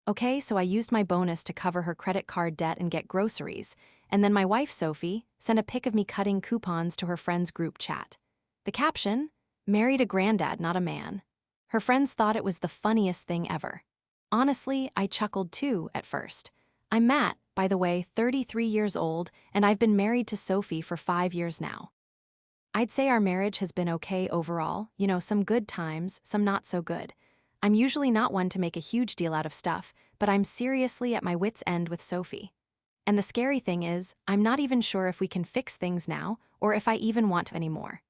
Okay, so I used my bonus to cover her credit card debt and get groceries, and then my wife, Sophie, sent a pic of me cutting coupons to her friend's group chat. The caption? Married a granddad, not a man. Her friends thought it was the funniest thing ever. Honestly, I chuckled too at first. I'm Matt, by the way, 33 years old, and I've been married to Sophie for 5 years now. I'd say our marriage has been okay overall, some good times, some not so good. I'm usually not one to make a huge deal out of stuff, but I'm seriously at my wit's end with Sophie. And the scary thing is, I'm not even sure if we can fix things now, or if I even want to anymore.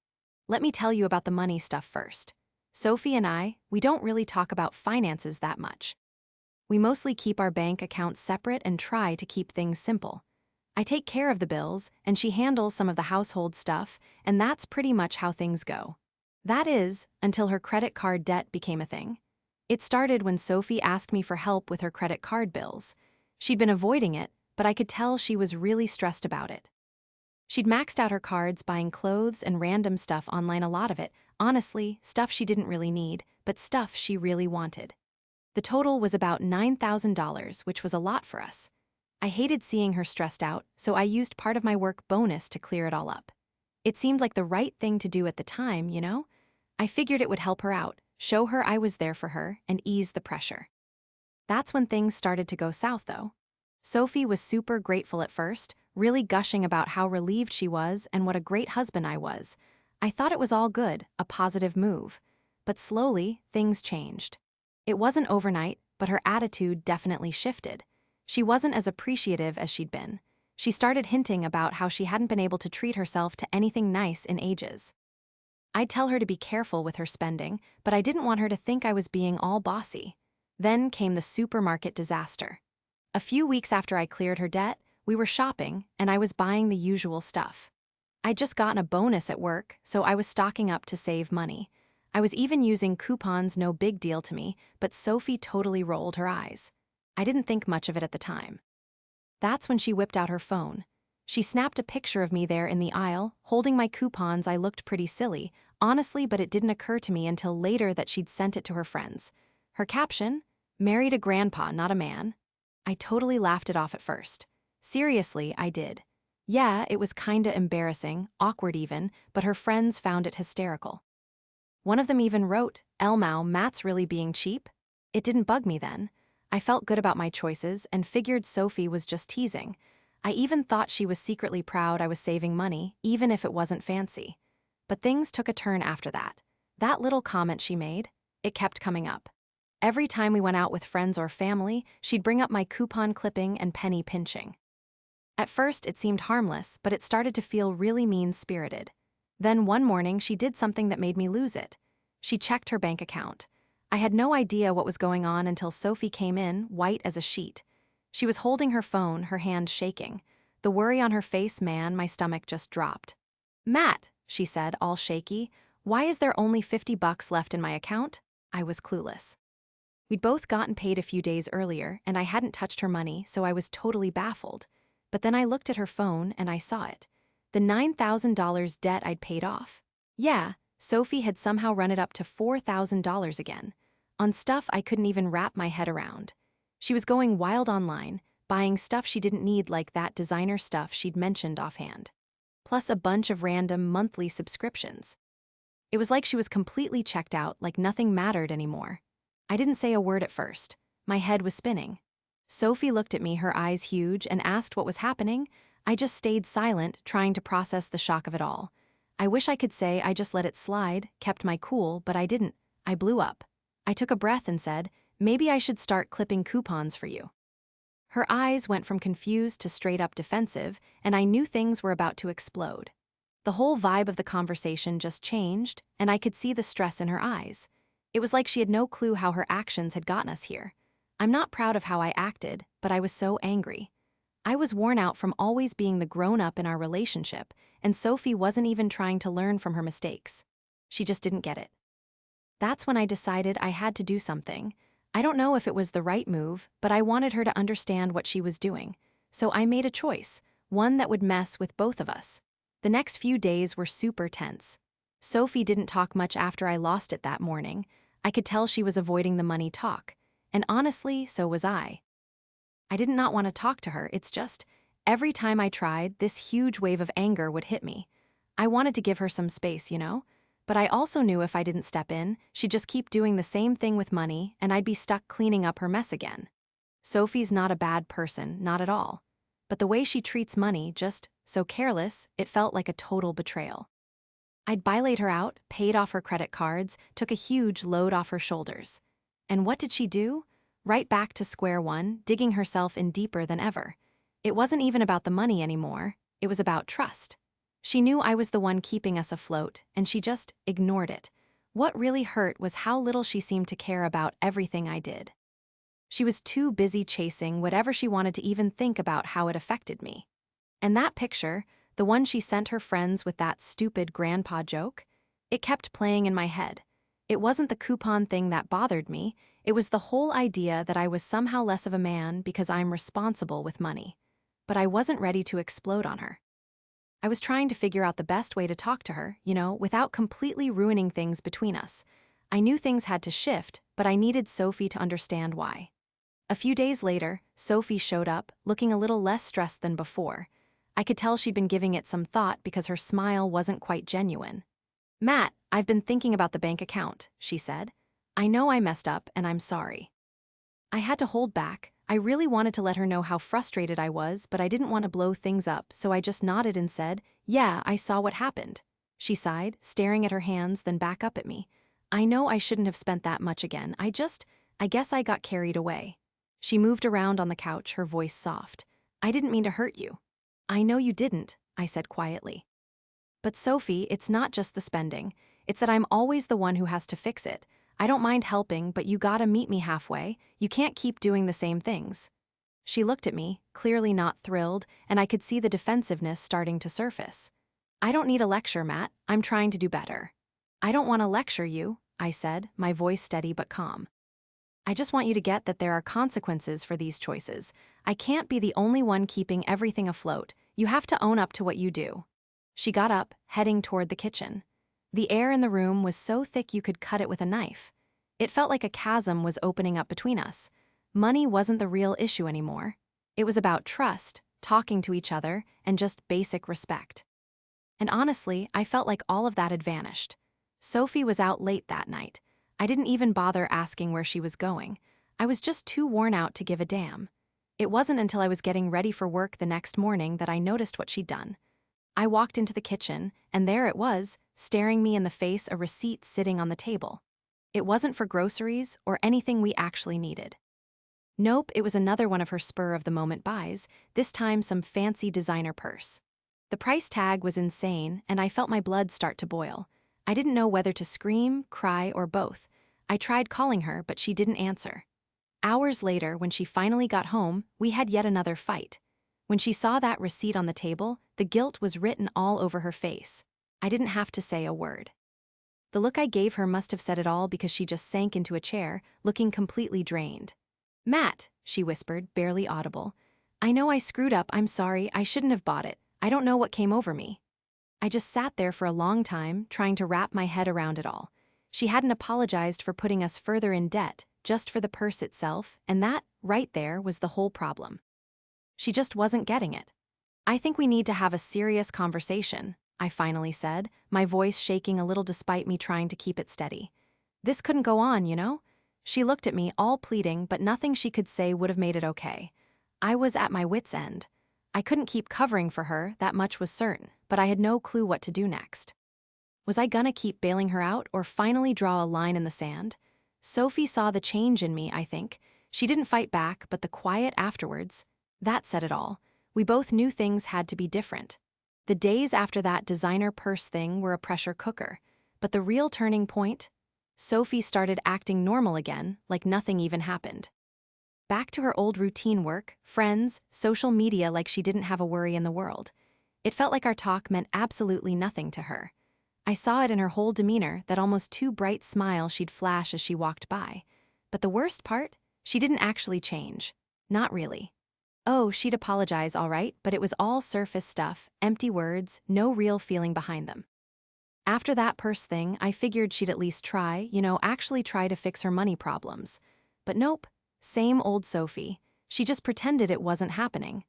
Let me tell you about the money stuff first. Sophie and I, we don't really talk about finances that much. We mostly keep our bank accounts separate and try to keep things simple. I take care of the bills, and she handles some of the household stuff, and that's pretty much how things go. That is, until her credit card debt became a thing. It started when Sophie asked me for help with her credit card bills. She'd been avoiding it, but I could tell she was really stressed about it. She'd maxed out her cards buying clothes and random stuff online, a lot of it, honestly, stuff she didn't really need, but stuff she really wanted. The total was about $9,000, which was a lot for us. I hated seeing her stressed out, so I used part of my work bonus to clear it all up. It seemed like the right thing to do at the time, you know? I figured it would help her out, show her I was there for her, and ease the pressure. That's when things started to go south, though. Sophie was super grateful at first, really gushing about how relieved she was and what a great husband I was. I thought it was all good, a positive move. But slowly, things changed. It wasn't overnight, but her attitude definitely shifted. She wasn't as appreciative as she'd been. She started hinting about how she hadn't been able to treat herself to anything nice in ages. I'd tell her to be careful with her spending, but I didn't want her to think I was being all bossy. Then came the supermarket disaster. A few weeks after I cleared her debt, we were shopping, and I was buying the usual stuff. I'd just gotten a bonus at work, so I was stocking up to save money. I was even using coupons, no big deal to me, but Sophie totally rolled her eyes. I didn't think much of it at the time. That's when she whipped out her phone. She snapped a picture of me there in the aisle, holding my coupons. I looked pretty silly, honestly, but it didn't occur to me until later that she'd sent it to her friends. Her caption? Married a grandpa, not a man. I totally laughed it off at first. Seriously, I did. Yeah, it was kinda embarrassing, awkward even, but her friends found it hysterical. One of them even wrote, "Elmau, Matt's really being cheap?" It didn't bug me then. I felt good about my choices and figured Sophie was just teasing. I even thought she was secretly proud I was saving money, even if it wasn't fancy. But things took a turn after that. That little comment she made, it kept coming up. Every time we went out with friends or family, she'd bring up my coupon clipping and penny pinching. At first, it seemed harmless, but it started to feel really mean-spirited. Then one morning, she did something that made me lose it. She checked her bank account. I had no idea what was going on until Sophie came in, white as a sheet. She was holding her phone, her hand shaking. The worry on her face, man, my stomach just dropped. "Matt," she said, all shaky, "why is there only $50 left in my account?" I was clueless. We'd both gotten paid a few days earlier, and I hadn't touched her money, so I was totally baffled. But then I looked at her phone, and I saw it. The $9,000 debt I'd paid off. Yeah, Sophie had somehow run it up to $4,000 again, on stuff I couldn't even wrap my head around. She was going wild online, buying stuff she didn't need, like that designer stuff she'd mentioned offhand. Plus a bunch of random monthly subscriptions. It was like she was completely checked out, like nothing mattered anymore. I didn't say a word at first. My head was spinning. Sophie looked at me, her eyes huge, and asked what was happening. I just stayed silent, trying to process the shock of it all. I wish I could say I just let it slide, kept my cool, but I didn't. I blew up. I took a breath and said, "Maybe I should start clipping coupons for you." Her eyes went from confused to straight up defensive, and I knew things were about to explode. The whole vibe of the conversation just changed, and I could see the stress in her eyes. It was like she had no clue how her actions had gotten us here. I'm not proud of how I acted, but I was so angry. I was worn out from always being the grown-up in our relationship, and Sophie wasn't even trying to learn from her mistakes. She just didn't get it. That's when I decided I had to do something. I don't know if it was the right move, but I wanted her to understand what she was doing. So I made a choice, one that would mess with both of us. The next few days were super tense. Sophie didn't talk much after I lost it that morning. I could tell she was avoiding the money talk. And honestly, so was I. I did not want to talk to her, it's just, every time I tried, this huge wave of anger would hit me. I wanted to give her some space, But I also knew if I didn't step in, she'd just keep doing the same thing with money, and I'd be stuck cleaning up her mess again. Sophie's not a bad person, not at all. But the way she treats money, just so careless, it felt like a total betrayal. I'd bailoed her out, paid off her credit cards, took a huge load off her shoulders. And what did she do? Right back to square one, digging herself in deeper than ever. It wasn't even about the money anymore, it was about trust. She knew I was the one keeping us afloat, and she just ignored it. What really hurt was how little she seemed to care about everything I did. She was too busy chasing whatever she wanted to even think about how it affected me. And that picture, the one she sent her friends with that stupid grandpa joke, it kept playing in my head. It wasn't the coupon thing that bothered me, it was the whole idea that I was somehow less of a man because I'm responsible with money. But I wasn't ready to explode on her. I was trying to figure out the best way to talk to her, without completely ruining things between us. I knew things had to shift, but I needed Sophie to understand why. A few days later, Sophie showed up, looking a little less stressed than before. I could tell she'd been giving it some thought because her smile wasn't quite genuine. "Matt, I've been thinking about the bank account," she said. "I know I messed up, and I'm sorry." I had to hold back. I really wanted to let her know how frustrated I was, but I didn't want to blow things up, so I just nodded and said, "Yeah, I saw what happened." She sighed, staring at her hands, then back up at me. "I know I shouldn't have spent that much again. I guess I got carried away." She moved around on the couch, her voice soft. "I didn't mean to hurt you." "I know you didn't," I said quietly. "But Sophie, it's not just the spending. It's that I'm always the one who has to fix it. I don't mind helping, but you gotta meet me halfway. You can't keep doing the same things." She looked at me, clearly not thrilled, and I could see the defensiveness starting to surface. "I don't need a lecture, Matt. I'm trying to do better." "I don't want to lecture you," I said, my voice steady but calm. "I just want you to get that there are consequences for these choices. I can't be the only one keeping everything afloat. You have to own up to what you do." She got up, heading toward the kitchen. The air in the room was so thick you could cut it with a knife. It felt like a chasm was opening up between us. Money wasn't the real issue anymore. It was about trust, talking to each other, and just basic respect. And honestly, I felt like all of that had vanished. Sophie was out late that night. I didn't even bother asking where she was going. I was just too worn out to give a damn. It wasn't until I was getting ready for work the next morning that I noticed what she'd done. I walked into the kitchen, and there it was, staring me in the face, a receipt sitting on the table. It wasn't for groceries or anything we actually needed. Nope, it was another one of her spur-of-the-moment buys, this time some fancy designer purse. The price tag was insane, and I felt my blood start to boil. I didn't know whether to scream, cry, or both. I tried calling her, but she didn't answer. Hours later, when she finally got home, we had yet another fight. When she saw that receipt on the table, the guilt was written all over her face. I didn't have to say a word. The look I gave her must have said it all because she just sank into a chair, looking completely drained. "Matt," she whispered, barely audible. "I know I screwed up, I'm sorry, I shouldn't have bought it. I don't know what came over me." I just sat there for a long time, trying to wrap my head around it all. She hadn't apologized for putting us further in debt, just for the purse itself, and that, right there, was the whole problem. She just wasn't getting it. "I think we need to have a serious conversation," I finally said, my voice shaking a little despite me trying to keep it steady. "This couldn't go on. She looked at me, all pleading, but nothing she could say would have made it okay. I was at my wit's end. I couldn't keep covering for her, that much was certain, but I had no clue what to do next. Was I gonna keep bailing her out or finally draw a line in the sand? Sophie saw the change in me, I think. She didn't fight back, but the quiet afterwards, that said it all. We both knew things had to be different. The days after that designer purse thing were a pressure cooker, but the real turning point? Sophie started acting normal again, like nothing even happened. Back to her old routine work, friends, social media, like she didn't have a worry in the world. It felt like our talk meant absolutely nothing to her. I saw it in her whole demeanor, that almost too bright smile she'd flash as she walked by. But the worst part? She didn't actually change. Not really. Oh, she'd apologize, all right, but it was all surface stuff, empty words, no real feeling behind them. After that purse thing, I figured she'd at least try, actually try to fix her money problems. But nope, Same old Sophie. She just pretended it wasn't happening.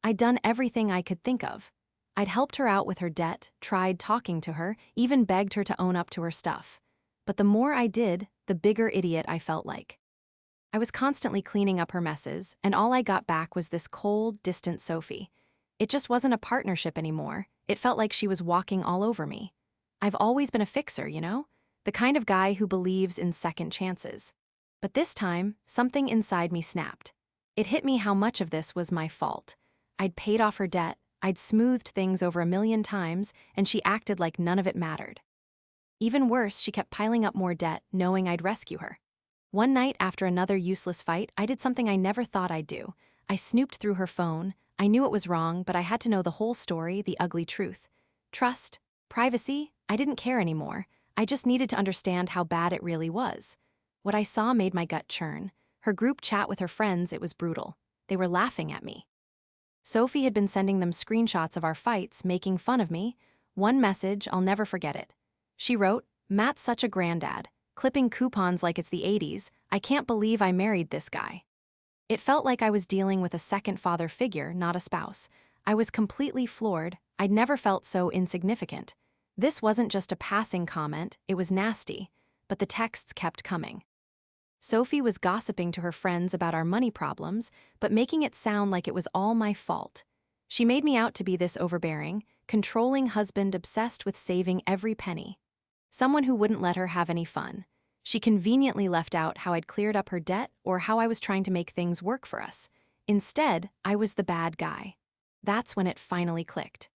I'd done everything I could think of. I'd helped her out with her debt, tried talking to her, even begged her to own up to her stuff. But the more I did, the bigger idiot I felt like. I was constantly cleaning up her messes, and all I got back was this cold, distant Sophie. It just wasn't a partnership anymore. It felt like she was walking all over me. I've always been a fixer, you know? The kind of guy who believes in second chances. But this time, something inside me snapped. It hit me how much of this was my fault. I'd paid off her debt, I'd smoothed things over 1,000,000 times, and she acted like none of it mattered. Even worse, she kept piling up more debt, knowing I'd rescue her. One night after another useless fight, I did something I never thought I'd do. I snooped through her phone. I knew it was wrong, but I had to know the whole story, the ugly truth. Trust, privacy, I didn't care anymore. I just needed to understand how bad it really was. What I saw made my gut churn. Her group chat with her friends, it was brutal. They were laughing at me. Sophie had been sending them screenshots of our fights, making fun of me. One message, I'll never forget it. She wrote, "Matt's such a granddad, clipping coupons like it's the 80s. I can't believe I married this guy." It felt like I was dealing with a second father figure, not a spouse. I was completely floored. I'd never felt so insignificant. This wasn't just a passing comment, it was nasty. But the texts kept coming. Sophie was gossiping to her friends about our money problems, but making it sound like it was all my fault. She made me out to be this overbearing, controlling husband obsessed with saving every penny. Someone who wouldn't let her have any fun. She conveniently left out how I'd cleared up her debt or how I was trying to make things work for us. Instead, I was the bad guy. That's when it finally clicked.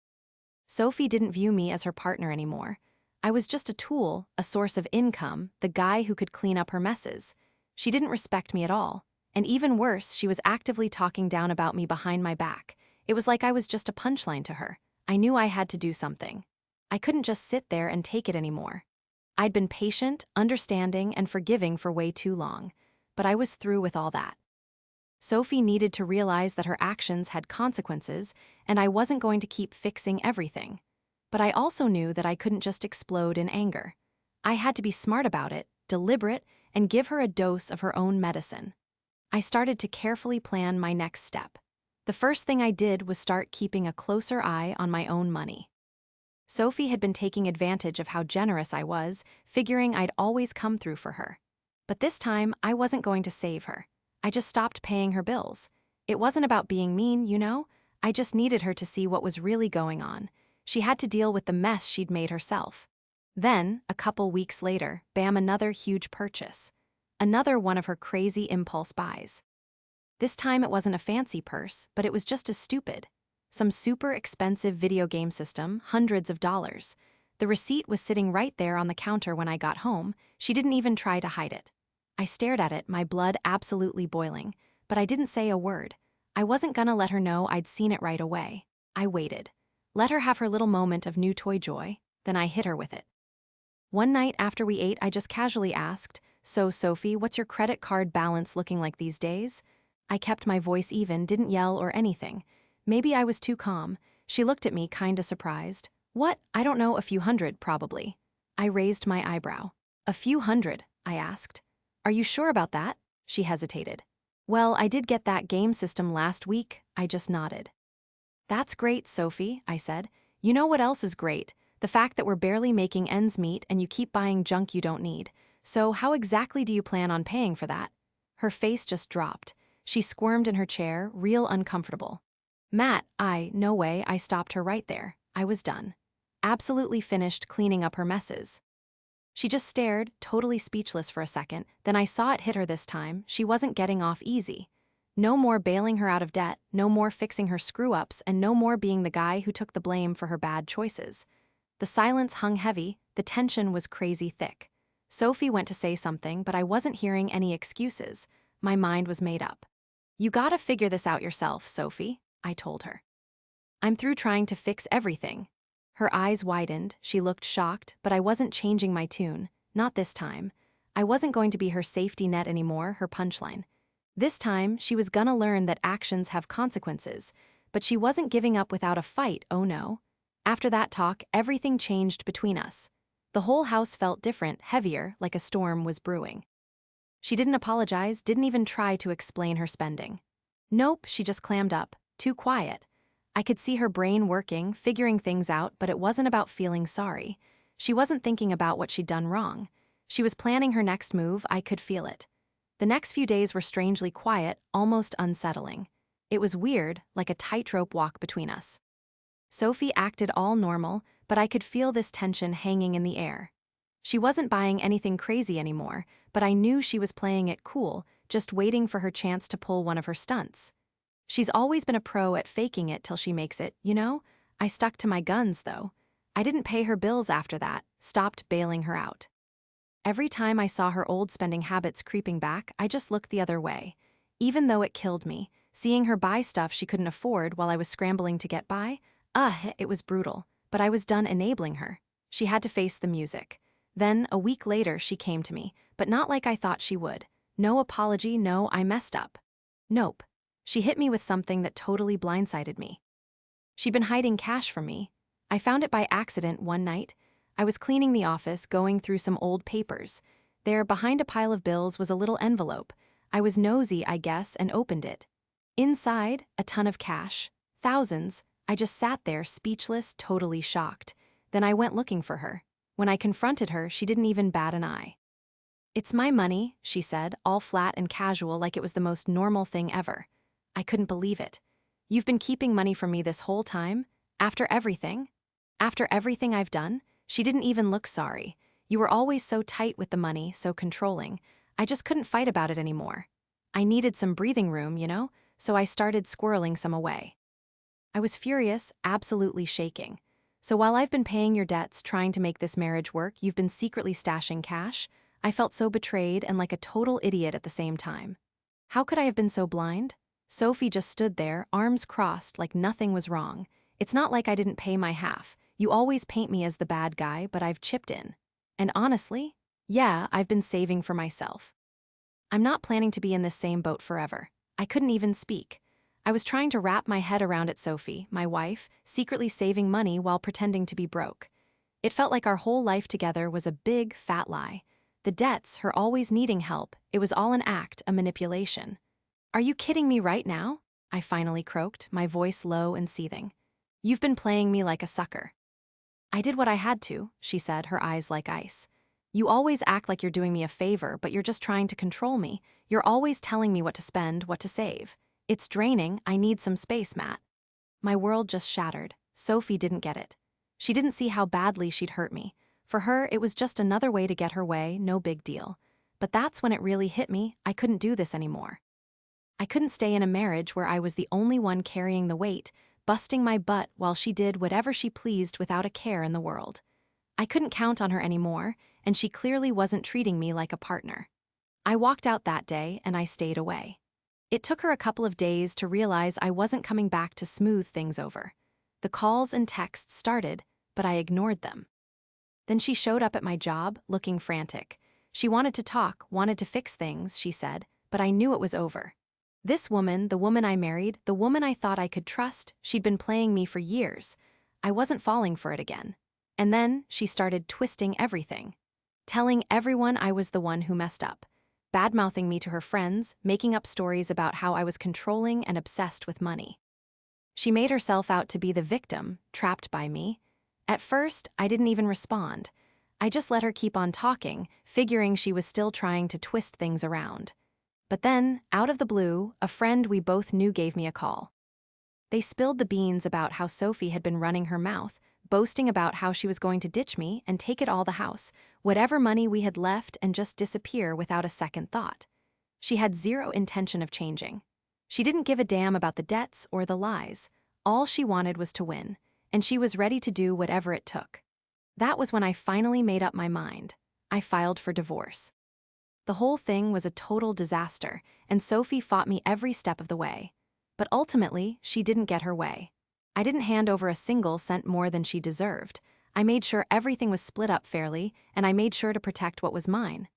Sophie didn't view me as her partner anymore. I was just a tool, a source of income, the guy who could clean up her messes. She didn't respect me at all. And even worse, she was actively talking down about me behind my back. It was like I was just a punchline to her. I knew I had to do something. I couldn't just sit there and take it anymore. I'd been patient, understanding, and forgiving for way too long. But I was through with all that. Sophie needed to realize that her actions had consequences, and I wasn't going to keep fixing everything. But I also knew that I couldn't just explode in anger. I had to be smart about it, deliberate, and give her a dose of her own medicine. I started to carefully plan my next step. The first thing I did was start keeping a closer eye on my own money. Sophie had been taking advantage of how generous I was, figuring I'd always come through for her. But this time, I wasn't going to save her. I just stopped paying her bills. It wasn't about being mean, you know? I just needed her to see what was really going on. She had to deal with the mess she'd made herself. Then, a couple weeks later, bam, another huge purchase. Another one of her crazy impulse buys. This time it wasn't a fancy purse, but it was just as stupid. Some super expensive video game system, hundreds of dollars. The receipt was sitting right there on the counter when I got home. She didn't even try to hide it. I stared at it, my blood absolutely boiling, but I didn't say a word. I wasn't gonna let her know I'd seen it right away. I waited. Let her have her little moment of new toy joy, then I hit her with it. One night after we ate, I just casually asked, "So, Sophie, what's your credit card balance looking like these days?" I kept my voice even, didn't yell or anything. Maybe I was too calm. She looked at me, kinda surprised. "What? I don't know, a few hundred, probably." I raised my eyebrow. "A few hundred?" I asked. "Are you sure about that?" She hesitated. "Well, I did get that game system last week." I just nodded. "That's great, Sophie," I said. "You know what else is great? The fact that we're barely making ends meet and you keep buying junk you don't need. So how exactly do you plan on paying for that?" Her face just dropped. She squirmed in her chair, real uncomfortable. "Matt, no way," I stopped her right there. I was done. Absolutely finished cleaning up her messes. She just stared, totally speechless for a second, then I saw it hit her this time. She wasn't getting off easy. No more bailing her out of debt, no more fixing her screw-ups, and no more being the guy who took the blame for her bad choices. The silence hung heavy, the tension was crazy thick. Sophie went to say something, but I wasn't hearing any excuses. My mind was made up. "You gotta figure this out yourself, Sophie," I told her. "I'm through trying to fix everything." Her eyes widened, she looked shocked, but I wasn't changing my tune, not this time. I wasn't going to be her safety net anymore, her punchline. This time, she was gonna learn that actions have consequences, but she wasn't giving up without a fight, oh no. After that talk, everything changed between us. The whole house felt different, heavier, like a storm was brewing. She didn't apologize, didn't even try to explain her spending. Nope, she just clammed up, too quiet. I could see her brain working, figuring things out, but it wasn't about feeling sorry. She wasn't thinking about what she'd done wrong. She was planning her next move, I could feel it. The next few days were strangely quiet, almost unsettling. It was weird, like a tightrope walk between us. Sophie acted all normal, but I could feel this tension hanging in the air. She wasn't buying anything crazy anymore, but I knew she was playing it cool, just waiting for her chance to pull one of her stunts. She's always been a pro at faking it till she makes it, you know? I stuck to my guns, though. I didn't pay her bills after that, stopped bailing her out. Every time I saw her old spending habits creeping back, I just looked the other way. Even though it killed me, seeing her buy stuff she couldn't afford while I was scrambling to get by, it was brutal, but I was done enabling her. She had to face the music. Then, a week later, she came to me, but not like I thought she would. No apology, no, I messed up. Nope. She hit me with something that totally blindsided me. She'd been hiding cash from me. I found it by accident one night. I was cleaning the office, going through some old papers. There, behind a pile of bills, was a little envelope. I was nosy, I guess, and opened it. Inside, a ton of cash. Thousands. I just sat there, speechless, totally shocked. Then I went looking for her. When I confronted her, she didn't even bat an eye. "It's my money," she said, all flat and casual, like it was the most normal thing ever. I couldn't believe it. "You've been keeping money from me this whole time? After everything? After everything I've done?" She didn't even look sorry. "You were always so tight with the money, so controlling. I just couldn't fight about it anymore. I needed some breathing room, you know, so I started squirreling some away." I was furious, absolutely shaking. "So while I've been paying your debts, trying to make this marriage work, you've been secretly stashing cash?" I felt so betrayed and like a total idiot at the same time. How could I have been so blind? Sophie just stood there, arms crossed, like nothing was wrong. "It's not like I didn't pay my half. You always paint me as the bad guy, but I've chipped in. And honestly, yeah, I've been saving for myself. I'm not planning to be in this same boat forever." I couldn't even speak. I was trying to wrap my head around it. Sophie, my wife, secretly saving money while pretending to be broke. It felt like our whole life together was a big, fat lie. The debts, her always needing help, it was all an act, a manipulation. "Are you kidding me right now?" I finally croaked, my voice low and seething. "You've been playing me like a sucker." "I did what I had to," she said, her eyes like ice. "You always act like you're doing me a favor, but you're just trying to control me. You're always telling me what to spend, what to save. It's draining. I need some space, Matt." My world just shattered. Sophie didn't get it. She didn't see how badly she'd hurt me. For her, it was just another way to get her way, no big deal. But that's when it really hit me. I couldn't do this anymore. I couldn't stay in a marriage where I was the only one carrying the weight, busting my butt while she did whatever she pleased without a care in the world. I couldn't count on her anymore, and she clearly wasn't treating me like a partner. I walked out that day, and I stayed away. It took her a couple of days to realize I wasn't coming back to smooth things over. The calls and texts started, but I ignored them. Then she showed up at my job, looking frantic. She wanted to talk, wanted to fix things, she said, but I knew it was over. This woman, the woman I married, the woman I thought I could trust, she'd been playing me for years. I wasn't falling for it again. And then she started twisting everything, telling everyone I was the one who messed up, bad-mouthing me to her friends, making up stories about how I was controlling and obsessed with money. She made herself out to be the victim, trapped by me. At first, I didn't even respond. I just let her keep on talking, figuring she was still trying to twist things around. But then, out of the blue, a friend we both knew gave me a call. They spilled the beans about how Sophie had been running her mouth, boasting about how she was going to ditch me and take it all the house, whatever money we had left, and just disappear without a second thought. She had zero intention of changing. She didn't give a damn about the debts or the lies. All she wanted was to win, and she was ready to do whatever it took. That was when I finally made up my mind. I filed for divorce. The whole thing was a total disaster, and Sophie fought me every step of the way. But ultimately, she didn't get her way. I didn't hand over a single cent more than she deserved. I made sure everything was split up fairly, and I made sure to protect what was mine.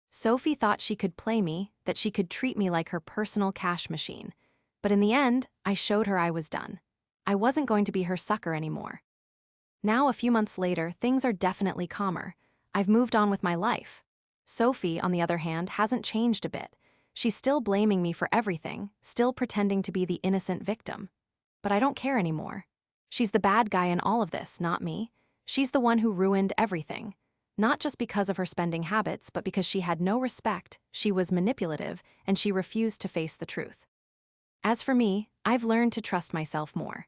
Sophie thought she could play me, that she could treat me like her personal cash machine. But in the end, I showed her I was done. I wasn't going to be her sucker anymore. Now, a few months later, things are definitely calmer. I've moved on with my life. Sophie, on the other hand, hasn't changed a bit. She's still blaming me for everything, still pretending to be the innocent victim. But I don't care anymore. She's the bad guy in all of this, not me. She's the one who ruined everything. Not just because of her spending habits, but because she had no respect, she was manipulative, and she refused to face the truth. As for me, I've learned to trust myself more.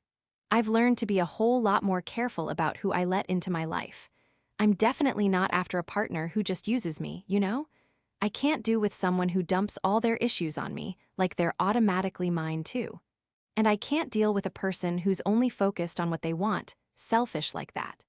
I've learned to be a whole lot more careful about who I let into my life. I'm definitely not after a partner who just uses me, you know? I can't do with someone who dumps all their issues on me, like they're automatically mine too. And I can't deal with a person who's only focused on what they want, selfish like that.